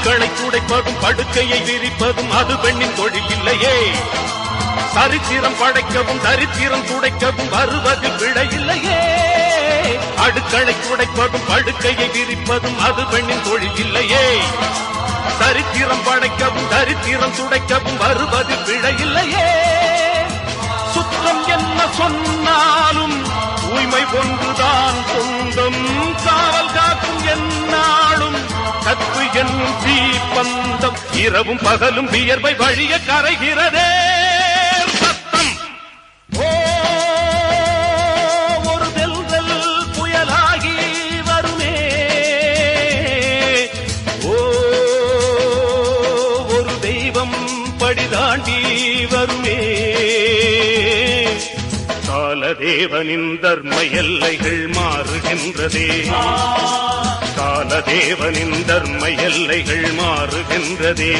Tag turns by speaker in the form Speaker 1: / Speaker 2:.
Speaker 1: அடுக்களை துடைப்பதும் படுக்கையை விரிப்பதும் அது பெண்ணின் தொழில் இல்லையே. சரித்திரம் படைக்கவும் தரித்திரம் துடைக்கவும் வருவதில் விடை இல்லையே. அடுக்களை துடைப்பதும் படுக்கையை விரிப்பதும் அது பெண்ணின் தொழில் இல்லையே. சரித்திரம் படைக்கவும் தரித்திரம் துடைக்கவும் வருவதில் விடை இல்லையே. சுற்றம் என்ன சொன்னாலும் தூய்மை ஒன்றுதான் சொந்தம். காவல் காக்கும் என்னாலும் கற்பு என்னும் தீப்பந்தம். இரவும் பகலும் வியர்வை வழிய கரைகிறதே சத்தம். ஓ ஒரு தெல்தல் புயலாகி வருமே. ஓ ஒரு தெய்வம் படிதாண்டி வருமே. காலதேவனின் தர்ம எல்லைகள் மாறுகின்றதே. காலதேவனின் தர்ம எல்லைகள் மாறுகின்றதே.